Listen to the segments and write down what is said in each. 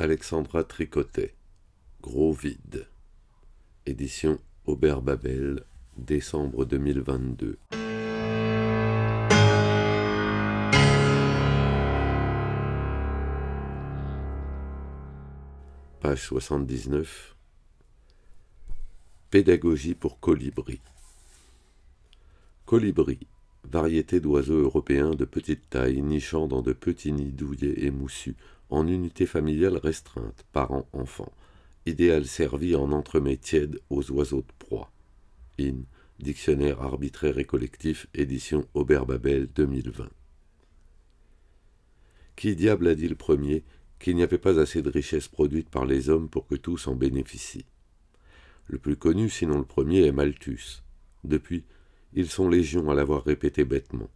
Alexandra Tricotet, Gros vide. Édition Aubert Babel, décembre 2022. Page 79. Pédagogie pour colibri. Colibri, variété d'oiseaux européens de petite taille nichant dans de petits nids douillets et moussus, en unité familiale restreinte, parents-enfants, idéal servi en entremets tièdes aux oiseaux de proie. In, Dictionnaire arbitraire et collectif, édition Aubert Babel 2020. Qui diable a dit le premier qu'il n'y avait pas assez de richesses produites par les hommes pour que tous en bénéficient? Le plus connu, sinon le premier, est Malthus. Depuis, ils sont légions à l'avoir répété bêtement.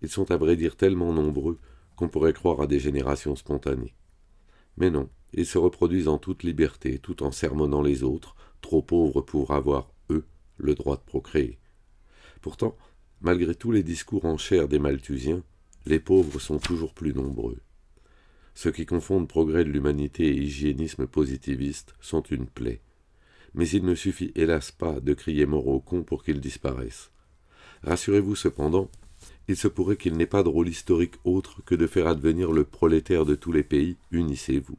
Ils sont à vrai dire tellement nombreux qu'on pourrait croire à des générations spontanées. Mais non, ils se reproduisent en toute liberté, tout en sermonnant les autres, trop pauvres pour avoir, eux, le droit de procréer. Pourtant, malgré tous les discours en chair des Malthusiens, les pauvres sont toujours plus nombreux. Ceux qui confondent progrès de l'humanité et hygiénisme positiviste sont une plaie. Mais il ne suffit hélas pas de crier mort aux cons pour qu'ils disparaissent. Rassurez-vous cependant, il se pourrait qu'il n'ait pas de rôle historique autre que de faire advenir le prolétaire de tous les pays, unissez-vous.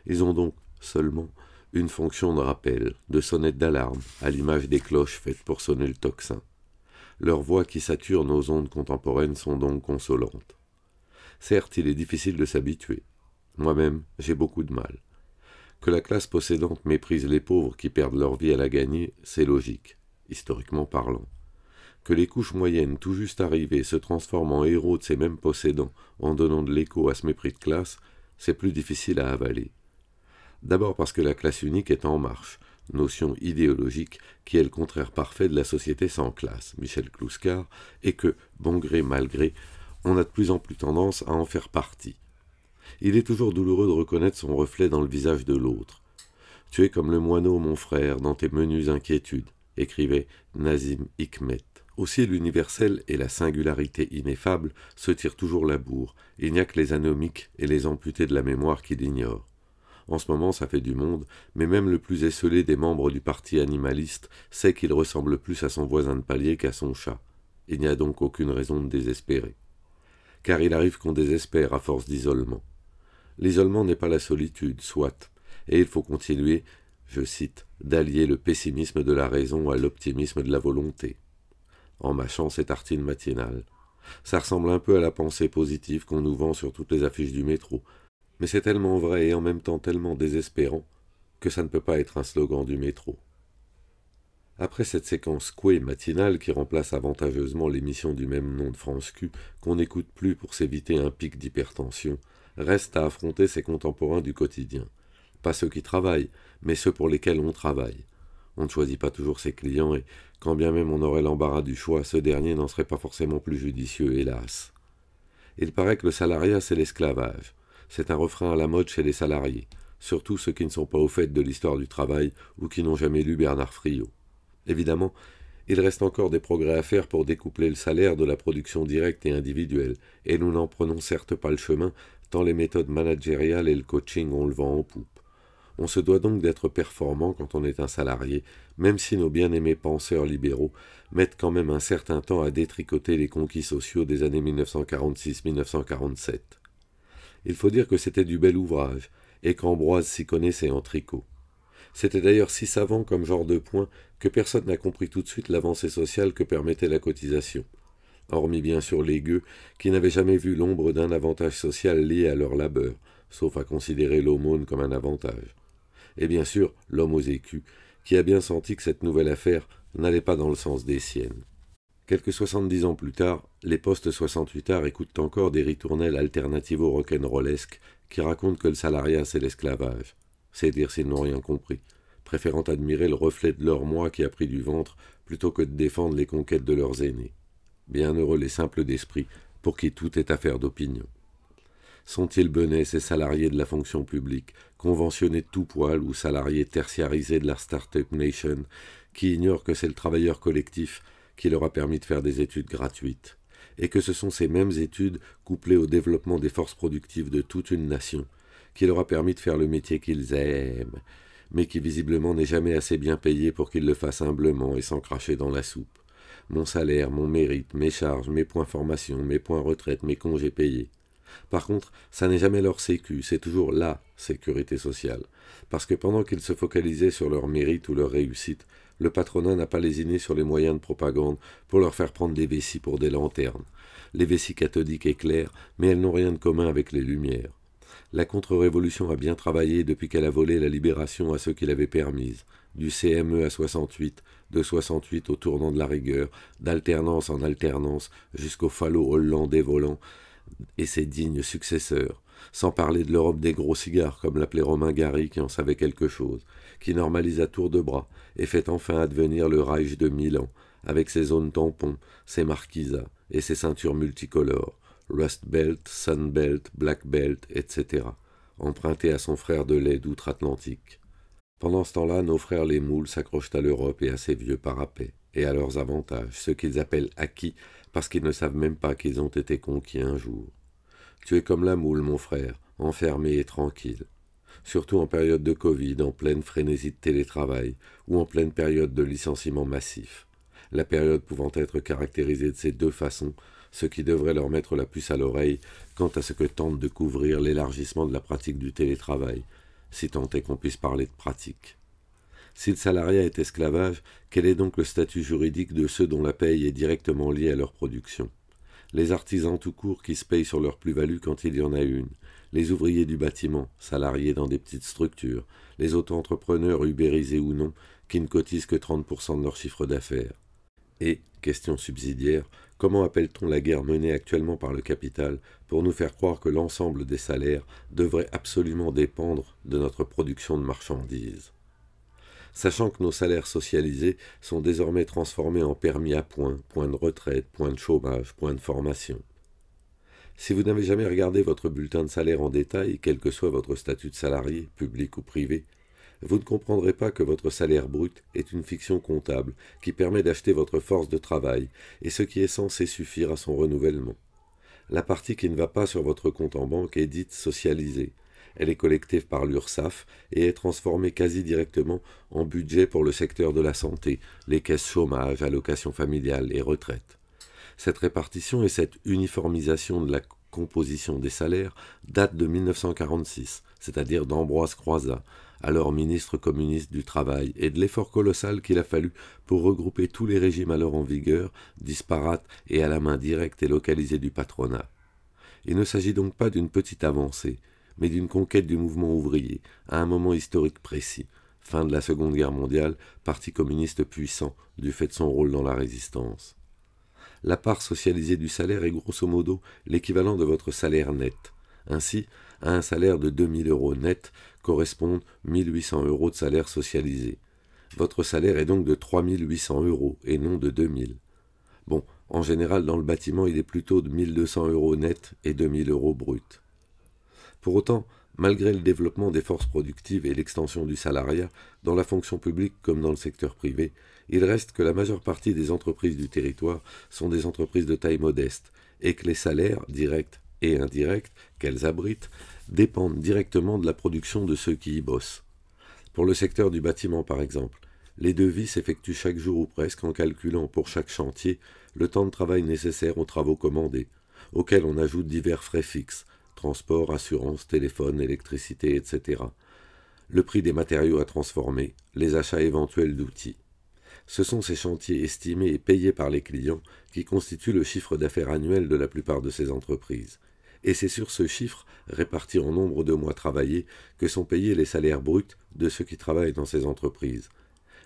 Ils ont donc seulement une fonction de rappel, de sonnette d'alarme, à l'image des cloches faites pour sonner le tocsin. Leurs voix qui saturent nos ondes contemporaines sont donc consolantes. Certes, il est difficile de s'habituer. Moi-même, j'ai beaucoup de mal. Que la classe possédante méprise les pauvres qui perdent leur vie à la gagner, c'est logique, historiquement parlant. Que les couches moyennes tout juste arrivées se transforment en héros de ces mêmes possédants en donnant de l'écho à ce mépris de classe, c'est plus difficile à avaler. D'abord parce que la classe unique est en marche, notion idéologique qui est le contraire parfait de la société sans classe, Michel Clouscar, et que, bon gré mal gré, on a de plus en plus tendance à en faire partie. Il est toujours douloureux de reconnaître son reflet dans le visage de l'autre. « Tu es comme le moineau, mon frère, dans tes menues inquiétudes », écrivait Nazim Hikmet. Aussi l'universel et la singularité ineffable se tirent toujours la bourre. Il n'y a que les anomiques et les amputés de la mémoire qui l'ignorent. En ce moment, ça fait du monde, mais même le plus esseulé des membres du parti animaliste sait qu'il ressemble plus à son voisin de palier qu'à son chat. Il n'y a donc aucune raison de désespérer. Car il arrive qu'on désespère à force d'isolement. L'isolement n'est pas la solitude, soit, et il faut continuer, je cite, d'allier le pessimisme de la raison à l'optimisme de la volonté. En mâchant ces tartines matinales. Ça ressemble un peu à la pensée positive qu'on nous vend sur toutes les affiches du métro, mais c'est tellement vrai et en même temps tellement désespérant que ça ne peut pas être un slogan du métro. Après cette séquence couée matinale qui remplace avantageusement l'émission du même nom de France Q, qu'on n'écoute plus pour s'éviter un pic d'hypertension, reste à affronter ses contemporains du quotidien. Pas ceux qui travaillent, mais ceux pour lesquels on travaille. On ne choisit pas toujours ses clients et, quand bien même on aurait l'embarras du choix, ce dernier n'en serait pas forcément plus judicieux, hélas. Il paraît que le salariat, c'est l'esclavage. C'est un refrain à la mode chez les salariés, surtout ceux qui ne sont pas au fait de l'histoire du travail ou qui n'ont jamais lu Bernard Friot. Évidemment, il reste encore des progrès à faire pour découpler le salaire de la production directe et individuelle, et nous n'en prenons certes pas le chemin, tant les méthodes managériales et le coaching ont le vent en poupe. On se doit donc d'être performant quand on est un salarié, même si nos bien-aimés penseurs libéraux mettent quand même un certain temps à détricoter les conquis sociaux des années 1946-1947. Il faut dire que c'était du bel ouvrage, et qu'Ambroise s'y connaissait en tricot. C'était d'ailleurs si savant comme genre de point que personne n'a compris tout de suite l'avancée sociale que permettait la cotisation, hormis bien sûr les gueux qui n'avaient jamais vu l'ombre d'un avantage social lié à leur labeur, sauf à considérer l'aumône comme un avantage. Et bien sûr l'homme aux écus, qui a bien senti que cette nouvelle affaire n'allait pas dans le sens des siennes. Quelques 70 ans plus tard, les postes 68 arts écoutent encore des ritournelles alternativo rock'n'rollesques qui racontent que le salariat c'est l'esclavage. C'est dire s'ils n'ont rien compris, préférant admirer le reflet de leur moi qui a pris du ventre plutôt que de défendre les conquêtes de leurs aînés. Bienheureux les simples d'esprit, pour qui tout est affaire d'opinion. Sont-ils benets ces salariés de la fonction publique, conventionnés de tout poil ou salariés tertiarisés de la Startup Nation, qui ignorent que c'est le travailleur collectif qui leur a permis de faire des études gratuites, et que ce sont ces mêmes études, couplées au développement des forces productives de toute une nation, qui leur a permis de faire le métier qu'ils aiment, mais qui visiblement n'est jamais assez bien payé pour qu'ils le fassent humblement et sans cracher dans la soupe. Mon salaire, mon mérite, mes charges, mes points formation, mes points retraite, mes congés payés. Par contre, ça n'est jamais leur sécu, c'est toujours la sécurité sociale. Parce que pendant qu'ils se focalisaient sur leur mérite ou leur réussite, le patronat n'a pas lésiné sur les moyens de propagande pour leur faire prendre des vessies pour des lanternes. Les vessies cathodiques éclairent, mais elles n'ont rien de commun avec les lumières. La contre-révolution a bien travaillé depuis qu'elle a volé la libération à ceux qui l'avaient permise. Du CME à 68, de 68 au tournant de la rigueur, d'alternance en alternance, jusqu'au falot hollandais volant et ses dignes successeurs. Sans parler de l'Europe des gros cigares, comme l'appelait Romain Gary qui en savait quelque chose, qui normalise à tour de bras et fait enfin advenir le Reich de Milan, avec ses zones tampons, ses marquisas et ses ceintures multicolores, Rust Belt, Sun Belt, Black Belt, etc., emprunté à son frère de lait d'outre-Atlantique. Pendant ce temps-là, nos frères les moules s'accrochent à l'Europe et à ses vieux parapets, et à leurs avantages, ceux qu'ils appellent acquis, parce qu'ils ne savent même pas qu'ils ont été conquis un jour. Tu es comme la moule, mon frère, enfermé et tranquille. Surtout en période de Covid, en pleine frénésie de télétravail, ou en pleine période de licenciement massif. La période pouvant être caractérisée de ces deux façons, ce qui devrait leur mettre la puce à l'oreille quant à ce que tente de couvrir l'élargissement de la pratique du télétravail, si tant est qu'on puisse parler de pratique. Si le salariat est esclavage, quel est donc le statut juridique de ceux dont la paye est directement liée à leur production? Les artisans tout court qui se payent sur leur plus-value quand il y en a une, les ouvriers du bâtiment, salariés dans des petites structures, les auto-entrepreneurs ubérisés ou non, qui ne cotisent que 30% de leur chiffre d'affaires. Et, question subsidiaire, comment appelle-t-on la guerre menée actuellement par le capital pour nous faire croire que l'ensemble des salaires devrait absolument dépendre de notre production de marchandises? Sachant que nos salaires socialisés sont désormais transformés en permis à points, points de retraite, points de chômage, points de formation. Si vous n'avez jamais regardé votre bulletin de salaire en détail, quel que soit votre statut de salarié, public ou privé, vous ne comprendrez pas que votre salaire brut est une fiction comptable qui permet d'acheter votre force de travail et ce qui est censé suffire à son renouvellement. La partie qui ne va pas sur votre compte en banque est dite socialisée. Elle est collectée par l'URSSAF et est transformée quasi directement en budget pour le secteur de la santé, les caisses chômage, allocations familiales et retraites. Cette répartition et cette uniformisation de la composition des salaires datent de 1946, c'est-à-dire d'Ambroise Croizat, alors ministre communiste du Travail, et de l'effort colossal qu'il a fallu pour regrouper tous les régimes alors en vigueur, disparates et à la main directe et localisée du patronat. Il ne s'agit donc pas d'une petite avancée, mais d'une conquête du mouvement ouvrier, à un moment historique précis, fin de la Seconde Guerre mondiale, parti communiste puissant, du fait de son rôle dans la résistance. La part socialisée du salaire est grosso modo l'équivalent de votre salaire net. Ainsi, à un salaire de 2000 € net correspondent 1800 € de salaire socialisé. Votre salaire est donc de 3800 € et non de 2000. Bon, en général dans le bâtiment il est plutôt de 1200 € net et 2000 € bruts. Pour autant, malgré le développement des forces productives et l'extension du salariat, dans la fonction publique comme dans le secteur privé, il reste que la majeure partie des entreprises du territoire sont des entreprises de taille modeste, et que les salaires, directs et indirects, qu'elles abritent, dépendent directement de la production de ceux qui y bossent. Pour le secteur du bâtiment par exemple, les devis s'effectuent chaque jour ou presque en calculant pour chaque chantier le temps de travail nécessaire aux travaux commandés, auxquels on ajoute divers frais fixes, transport, assurance, téléphone, électricité, etc. Le prix des matériaux à transformer, les achats éventuels d'outils. Ce sont ces chantiers estimés et payés par les clients qui constituent le chiffre d'affaires annuel de la plupart de ces entreprises. Et c'est sur ce chiffre, réparti en nombre de mois travaillés, que sont payés les salaires bruts de ceux qui travaillent dans ces entreprises.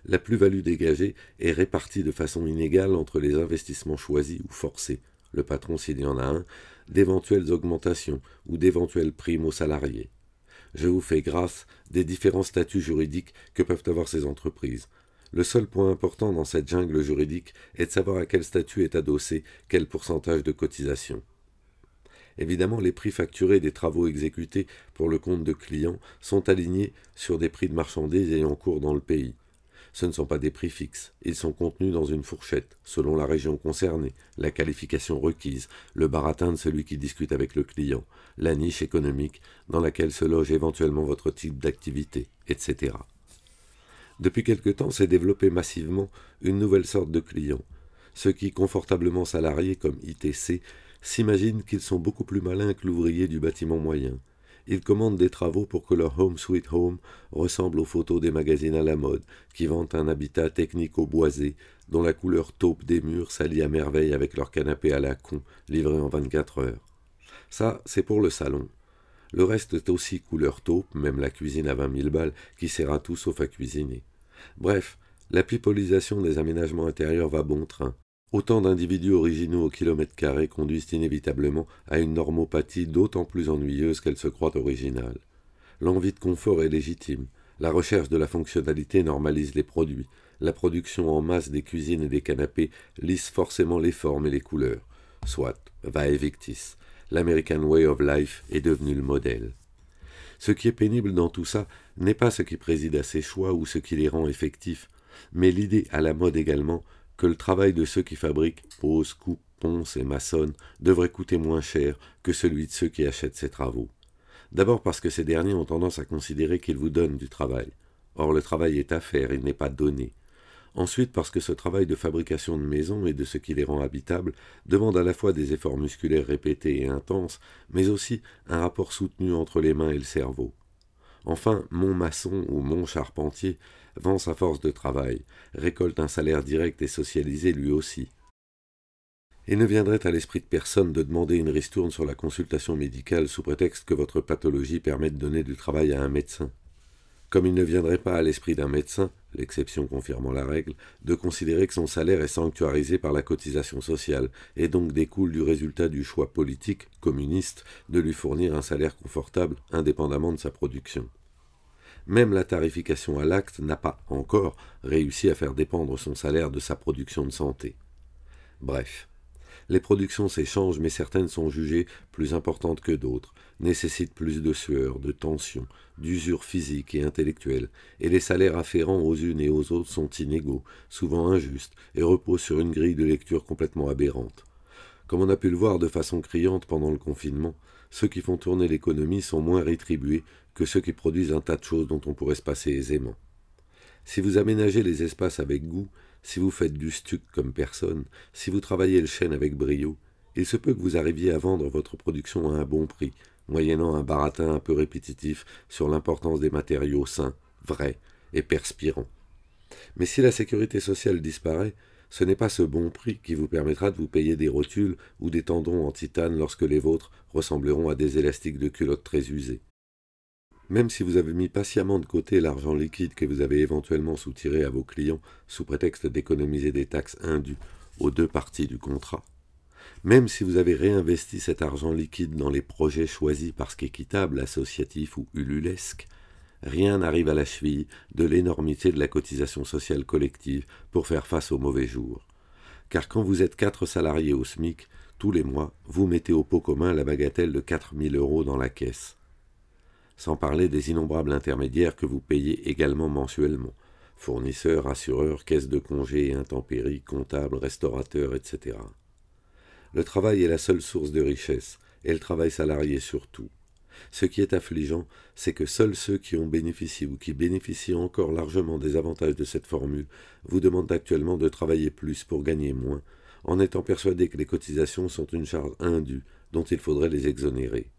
La plus-value dégagée est répartie de façon inégale entre les investissements choisis ou forcés, le patron s'il y en a un, d'éventuelles augmentations ou d'éventuelles primes aux salariés. Je vous fais grâce des différents statuts juridiques que peuvent avoir ces entreprises. Le seul point important dans cette jungle juridique est de savoir à quel statut est adossé quel pourcentage de cotisation. Évidemment, les prix facturés des travaux exécutés pour le compte de clients sont alignés sur des prix de marchandises ayant cours dans le pays. Ce ne sont pas des prix fixes, ils sont contenus dans une fourchette, selon la région concernée, la qualification requise, le baratin de celui qui discute avec le client, la niche économique dans laquelle se loge éventuellement votre type d'activité, etc. Depuis quelque temps s'est développée massivement une nouvelle sorte de client, ceux qui, confortablement salariés comme ITC, s'imaginent qu'ils sont beaucoup plus malins que l'ouvrier du bâtiment moyen. Ils commandent des travaux pour que leur home sweet home ressemble aux photos des magazines à la mode, qui vantent un habitat technico-boisé, dont la couleur taupe des murs s'allie à merveille avec leur canapé à la con, livré en 24 heures. Ça, c'est pour le salon. Le reste est aussi couleur taupe, même la cuisine à 20 000 balles, qui sert à tout sauf à cuisiner. Bref, la pipolisation des aménagements intérieurs va bon train. Autant d'individus originaux au kilomètre carré conduisent inévitablement à une normopathie d'autant plus ennuyeuse qu'elle se croit originale. L'envie de confort est légitime. La recherche de la fonctionnalité normalise les produits. La production en masse des cuisines et des canapés lisse forcément les formes et les couleurs. Soit, vae victis. L'American Way of Life est devenu le modèle. Ce qui est pénible dans tout ça n'est pas ce qui préside à ces choix ou ce qui les rend effectifs, mais l'idée à la mode également que le travail de ceux qui fabriquent, posent, coupent, poncent et maçonnent devrait coûter moins cher que celui de ceux qui achètent ces travaux. D'abord parce que ces derniers ont tendance à considérer qu'ils vous donnent du travail. Or le travail est à faire, il n'est pas donné. Ensuite parce que ce travail de fabrication de maisons et de ce qui les rend habitables demande à la fois des efforts musculaires répétés et intenses, mais aussi un rapport soutenu entre les mains et le cerveau. Enfin, mon maçon ou mon charpentier vend sa force de travail, récolte un salaire direct et socialisé lui aussi. Il ne viendrait à l'esprit de personne de demander une ristourne sur la consultation médicale sous prétexte que votre pathologie permet de donner du travail à un médecin. Comme il ne viendrait pas à l'esprit d'un médecin, l'exception confirmant la règle, de considérer que son salaire est sanctuarisé par la cotisation sociale, et donc découle du résultat du choix politique, communiste, de lui fournir un salaire confortable, indépendamment de sa production. Même la tarification à l'acte n'a pas, encore, réussi à faire dépendre son salaire de sa production de santé. Bref. Les productions s'échangent, mais certaines sont jugées plus importantes que d'autres, nécessitent plus de sueur, de tension, d'usure physique et intellectuelle, et les salaires afférents aux unes et aux autres sont inégaux, souvent injustes, et reposent sur une grille de lecture complètement aberrante. Comme on a pu le voir de façon criante pendant le confinement, ceux qui font tourner l'économie sont moins rétribués que ceux qui produisent un tas de choses dont on pourrait se passer aisément. Si vous aménagez les espaces avec goût, si vous faites du stuc comme personne, si vous travaillez le chêne avec brio, il se peut que vous arriviez à vendre votre production à un bon prix, moyennant un baratin un peu répétitif sur l'importance des matériaux sains, vrais et perspirants. Mais si la sécurité sociale disparaît, ce n'est pas ce bon prix qui vous permettra de vous payer des rotules ou des tendons en titane lorsque les vôtres ressembleront à des élastiques de culotte très usés. Même si vous avez mis patiemment de côté l'argent liquide que vous avez éventuellement soutiré à vos clients sous prétexte d'économiser des taxes indues aux deux parties du contrat, même si vous avez réinvesti cet argent liquide dans les projets choisis parce qu'équitables, associatifs ou ululesques, rien n'arrive à la cheville de l'énormité de la cotisation sociale collective pour faire face aux mauvais jours. Car quand vous êtes 4 salariés au SMIC, tous les mois, vous mettez au pot commun la bagatelle de 4 000 € dans la caisse. Sans parler des innombrables intermédiaires que vous payez également mensuellement, fournisseurs, assureurs, caisses de congés et intempéries, comptables, restaurateurs, etc. Le travail est la seule source de richesse, et le travail salarié surtout. Ce qui est affligeant, c'est que seuls ceux qui ont bénéficié ou qui bénéficient encore largement des avantages de cette formule vous demandent actuellement de travailler plus pour gagner moins, en étant persuadés que les cotisations sont une charge indue dont il faudrait les exonérer.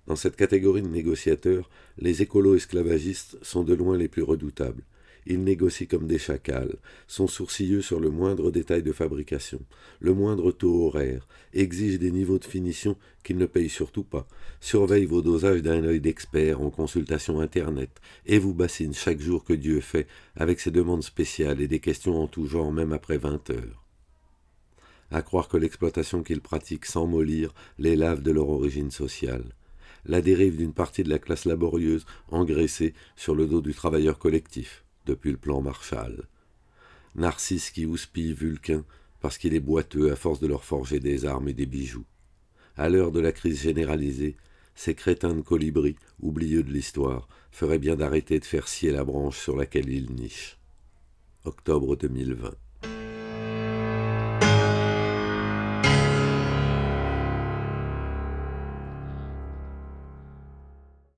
Dans cette catégorie de négociateurs, les écolos esclavagistes sont de loin les plus redoutables. Ils négocient comme des chacals, sont sourcilleux sur le moindre détail de fabrication, le moindre taux horaire, exigent des niveaux de finition qu'ils ne payent surtout pas, surveillent vos dosages d'un œil d'expert en consultation Internet et vous bassinent chaque jour que Dieu fait avec ses demandes spéciales et des questions en tout genre même après 20 heures. À croire que l'exploitation qu'ils pratiquent sans mollir les lave de leur origine sociale. La dérive d'une partie de la classe laborieuse engraissée sur le dos du travailleur collectif, depuis le plan Marshall. Narcisse qui houspille Vulcain parce qu'il est boiteux à force de leur forger des armes et des bijoux. À l'heure de la crise généralisée, ces crétins de colibris, oublieux de l'histoire, feraient bien d'arrêter de faire scier la branche sur laquelle ils nichent. octobre 2020.